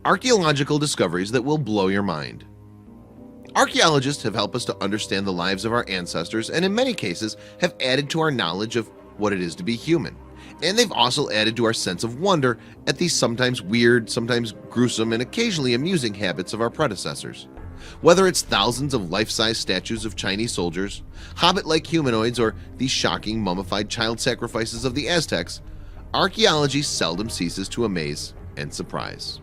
Archaeological discoveries that will blow your mind. Archaeologists have helped us to understand the lives of our ancestors and in many cases have added to our knowledge of what it is to be human. And they've also added to our sense of wonder at these sometimes weird, sometimes gruesome, and occasionally amusing habits of our predecessors. Whether it's thousands of life-size statues of Chinese soldiers, hobbit-like humanoids, or these shocking mummified child sacrifices of the Aztecs, archaeology seldom ceases to amaze and surprise.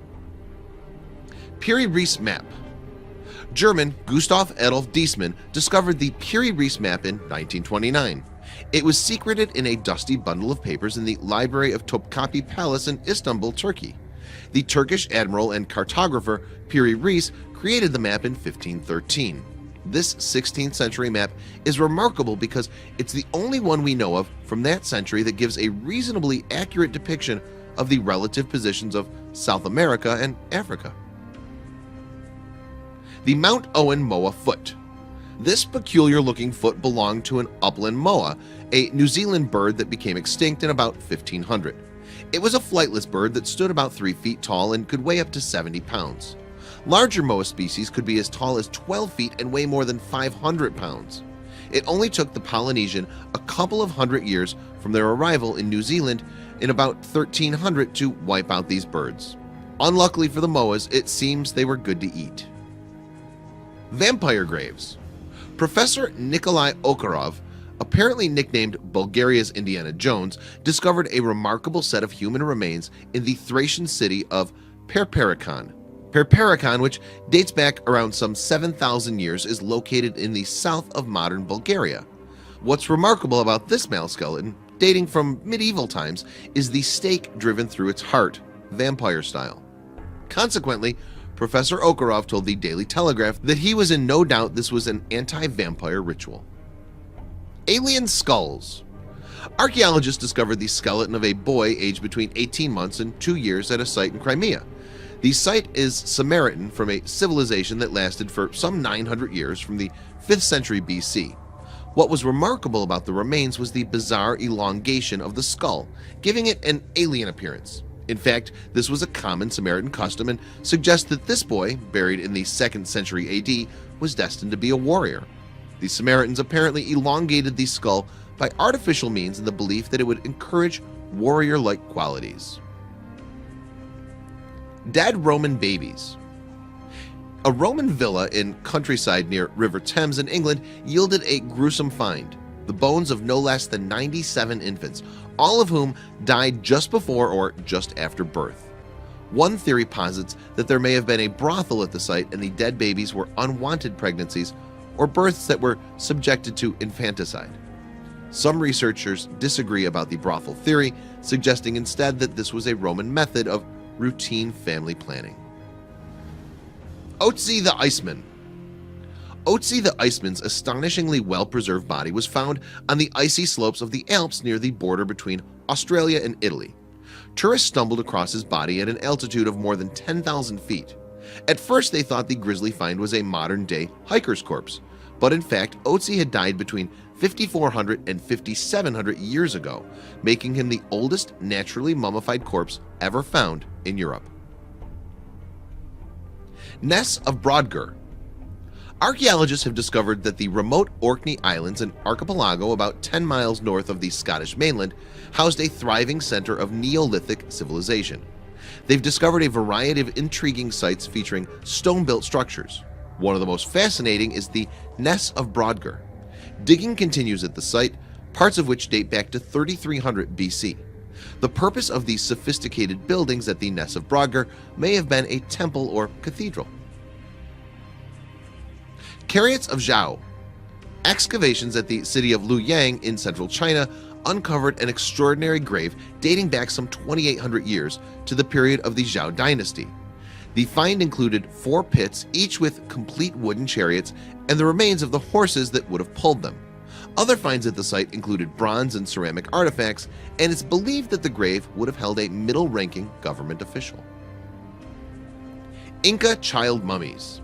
Piri-Reis map. German Gustav Adolf Diesmann discovered the Piri-Reis map in 1929. It was secreted in a dusty bundle of papers in the library of Topkapi Palace in Istanbul, Turkey. The Turkish admiral and cartographer Piri-Reis created the map in 1513. This 16th century map is remarkable because it's the only one we know of from that century that gives a reasonably accurate depiction of the relative positions of South America and Africa. The Mount Owen moa foot. This peculiar-looking foot belonged to an upland moa, a New Zealand bird that became extinct in about 1500. It was a flightless bird that stood about 3 feet tall and could weigh up to 70 pounds. Larger moa species could be as tall as 12 feet and weigh more than 500 pounds. It only took the Polynesian a couple of hundred years from their arrival in New Zealand in about 1300 to wipe out these birds. Unluckily for the moas, it seems they were good to eat. Vampire graves. Professor Nikolai Okarov, apparently nicknamed Bulgaria's Indiana Jones, discovered a remarkable set of human remains in the Thracian city of Perperikon. Perperikon, which dates back around some 7,000 years, is located in the south of modern Bulgaria. What's remarkable about this male skeleton, dating from medieval times, is the stake driven through its heart, vampire style. Consequently, Professor Okarov told the Daily Telegraph that he was in no doubt this was an anti-vampire ritual. Alien skulls. Archaeologists discovered the skeleton of a boy aged between 18 months and 2 years at a site in Crimea. The site is Samaritan from a civilization that lasted for some 900 years from the 5th century BC. What was remarkable about the remains was the bizarre elongation of the skull, giving it an alien appearance. In fact, this was a common Samaritan custom and suggests that this boy, buried in the 2nd century AD, was destined to be a warrior. The Samaritans apparently elongated the skull by artificial means in the belief that it would encourage warrior-like qualities. Dead Roman babies. A Roman villa in countryside near River Thames in England yielded a gruesome find: the bones of no less than 97 infants, all of whom died just before or just after birth. One theory posits that there may have been a brothel at the site and the dead babies were unwanted pregnancies or births that were subjected to infanticide. Some researchers disagree about the brothel theory, suggesting instead that this was a Roman method of routine family planning. Otzi the Iceman. Otzi the Iceman's astonishingly well-preserved body was found on the icy slopes of the Alps near the border between Australia and Italy. Tourists stumbled across his body at an altitude of more than 10,000 feet. At first they thought the grisly find was a modern-day hiker's corpse, but in fact Otzi had died between 5,400 and 5,700 years ago, making him the oldest naturally mummified corpse ever found in Europe. Ness of Brodgar. Archaeologists have discovered that the remote Orkney Islands, an archipelago about 10 miles north of the Scottish mainland, housed a thriving center of Neolithic civilization. They've discovered a variety of intriguing sites featuring stone-built structures. One of the most fascinating is the Ness of Brodgar. Digging continues at the site, parts of which date back to 3300 BC. The purpose of these sophisticated buildings at the Ness of Brodgar may have been a temple or cathedral. Chariots of Zhao. Excavations at the city of Luoyang in central China uncovered an extraordinary grave dating back some 2,800 years to the period of the Zhao dynasty. The find included 4 pits, each with complete wooden chariots and the remains of the horses that would have pulled them. Other finds at the site included bronze and ceramic artifacts, and it's believed that the grave would have held a middle-ranking government official. Inca child mummies.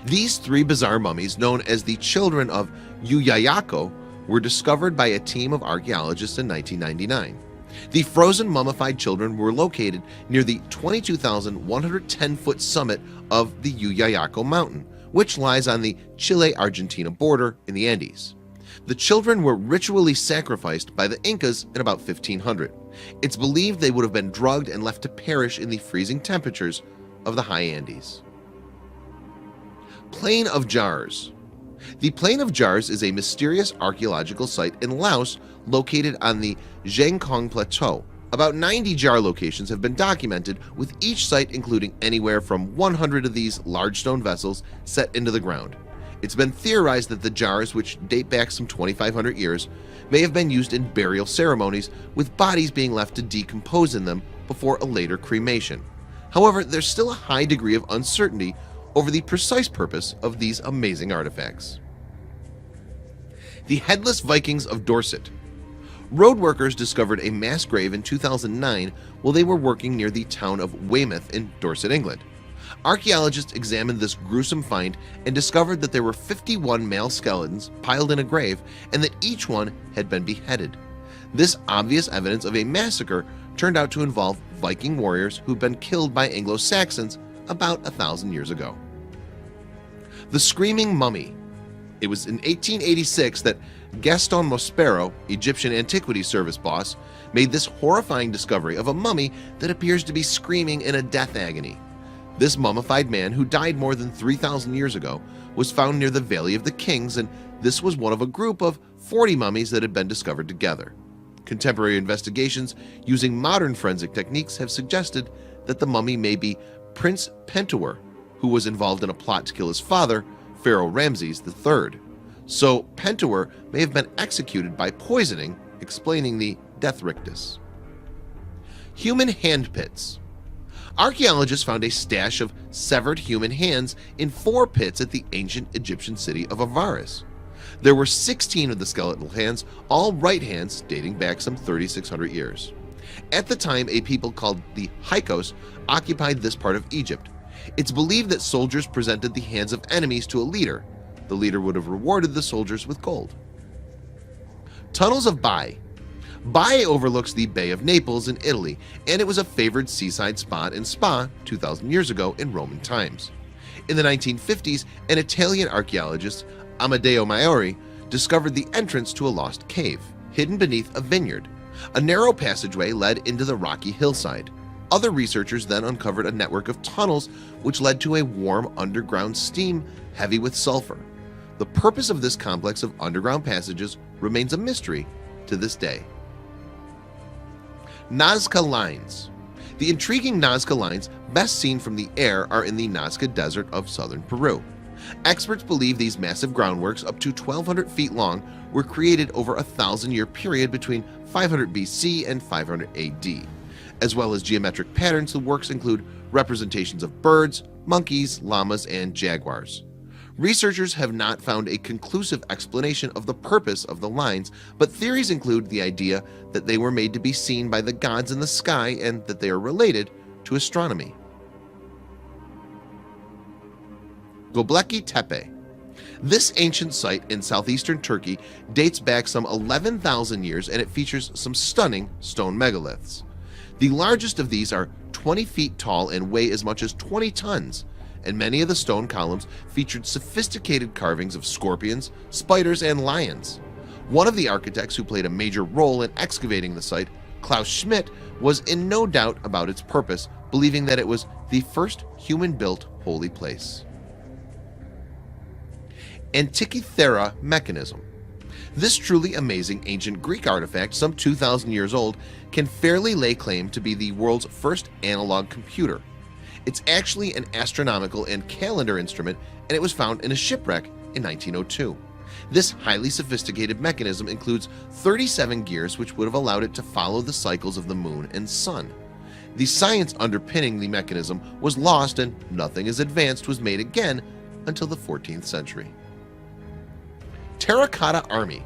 These 3 bizarre mummies, known as the children of Yuyayako, were discovered by a team of archaeologists in 1999. The frozen mummified children were located near the 22,110-foot summit of the Uyayaco mountain, which lies on the Chile-Argentina border in the Andes. The children were ritually sacrificed by the Incas in about 1500. It's believed they would have been drugged and left to perish in the freezing temperatures of the high Andes. Plain of Jars. The Plain of Jars is a mysterious archaeological site in Laos located on the Zhangkong Plateau. About 90 jar locations have been documented, with each site including anywhere from 100 of these large stone vessels set into the ground. It's been theorized that the jars, which date back some 2,500 years, may have been used in burial ceremonies, with bodies being left to decompose in them before a later cremation. However, there's still a high degree of uncertainty over the precise purpose of these amazing artifacts. The Headless Vikings of Dorset. Road workers discovered a mass grave in 2009 while they were working near the town of Weymouth in Dorset, England. Archaeologists examined this gruesome find and discovered that there were 51 male skeletons piled in a grave and that each one had been beheaded. This obvious evidence of a massacre turned out to involve Viking warriors who'd been killed by Anglo-Saxons about 1,000 years ago. The Screaming Mummy. It was in 1886 that Gaston Mospero, Egyptian Antiquities Service boss, made this horrifying discovery of a mummy that appears to be screaming in a death agony. This mummified man, who died more than 3,000 years ago, was found near the Valley of the Kings, and this was one of a group of 40 mummies that had been discovered together. Contemporary investigations using modern forensic techniques have suggested that the mummy may be Prince Pentuer, who was involved in a plot to kill his father, Pharaoh Ramses III. So Pentuer may have been executed by poisoning, explaining the death rictus. Human hand pits. Archaeologists found a stash of severed human hands in 4 pits at the ancient Egyptian city of Avaris. There were 16 of the skeletal hands, all right hands dating back some 3,600 years. At the time, a people called the Hyksos occupied this part of Egypt. It's believed that soldiers presented the hands of enemies to a leader. The leader would have rewarded the soldiers with gold. Tunnels of Bai. Bai overlooks the Bay of Naples in Italy, and it was a favored seaside spot and spa 2,000 years ago in Roman times. In the 1950s, an Italian archaeologist, Amedeo Maiori, discovered the entrance to a lost cave, hidden beneath a vineyard. A narrow passageway led into the rocky hillside. Other researchers then uncovered a network of tunnels which led to a warm underground steam heavy with sulfur. The purpose of this complex of underground passages remains a mystery to this day. Nazca Lines. The intriguing Nazca Lines, best seen from the air, are in the Nazca Desert of southern Peru. Experts believe these massive groundworks, up to 1,200 feet long, were created over a 1,000-year period between 500 BC and 500 AD. As well as geometric patterns, the works include representations of birds, monkeys, llamas, and jaguars. Researchers have not found a conclusive explanation of the purpose of the lines, but theories include the idea that they were made to be seen by the gods in the sky and that they are related to astronomy. Göbekli Tepe. This ancient site in southeastern Turkey dates back some 11,000 years, and it features some stunning stone megaliths. The largest of these are 20 feet tall and weigh as much as 20 tons, and many of the stone columns featured sophisticated carvings of scorpions, spiders, and lions. One of the architects who played a major role in excavating the site, Klaus Schmidt, was in no doubt about its purpose, believing that it was the first human-built holy place. Antikythera mechanism. This truly amazing ancient Greek artifact, some 2,000 years old, can fairly lay claim to be the world's first analog computer. It's actually an astronomical and calendar instrument, and it was found in a shipwreck in 1902. This highly sophisticated mechanism includes 37 gears, which would have allowed it to follow the cycles of the moon and sun. The science underpinning the mechanism was lost, and nothing as advanced was made again until the 14th century. Terracotta Army.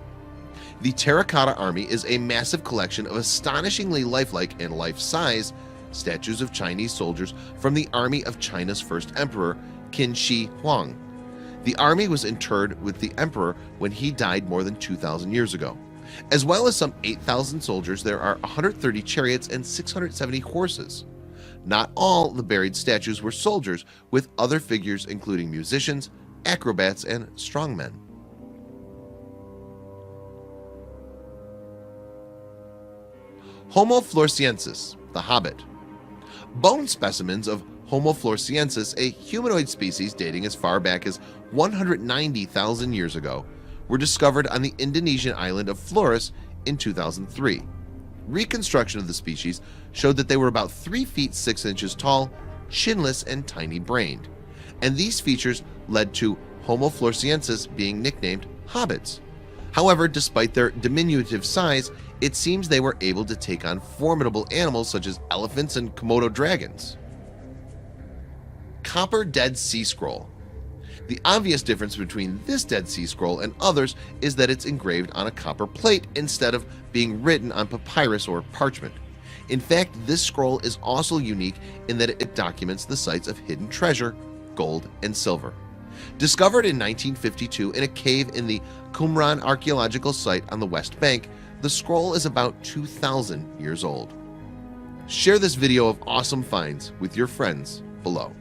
The Terracotta Army is a massive collection of astonishingly lifelike and life-size statues of Chinese soldiers from the army of China's first emperor, Qin Shi Huang. The army was interred with the emperor when he died more than 2,000 years ago. As well as some 8,000 soldiers, there are 130 chariots and 670 horses. Not all the buried statues were soldiers, with other figures including musicians, acrobats, and strongmen. Homo floresiensis, the Hobbit. Bone specimens of Homo floresiensis, a humanoid species dating as far back as 190,000 years ago, were discovered on the Indonesian island of Flores in 2003. Reconstruction of the species showed that they were about 3 feet 6 inches tall, chinless, and tiny-brained, and these features led to Homo floresiensis being nicknamed hobbits. However, despite their diminutive size, it seems they were able to take on formidable animals such as elephants and Komodo dragons. Copper Dead Sea Scroll. The obvious difference between this Dead Sea Scroll and others is that it's engraved on a copper plate instead of being written on papyrus or parchment. In fact, this scroll is also unique in that it documents the sites of hidden treasure, gold, and silver. Discovered in 1952 in a cave in the Qumran archaeological site on the West Bank, the scroll is about 2,000 years old. Share this video of awesome finds with your friends below.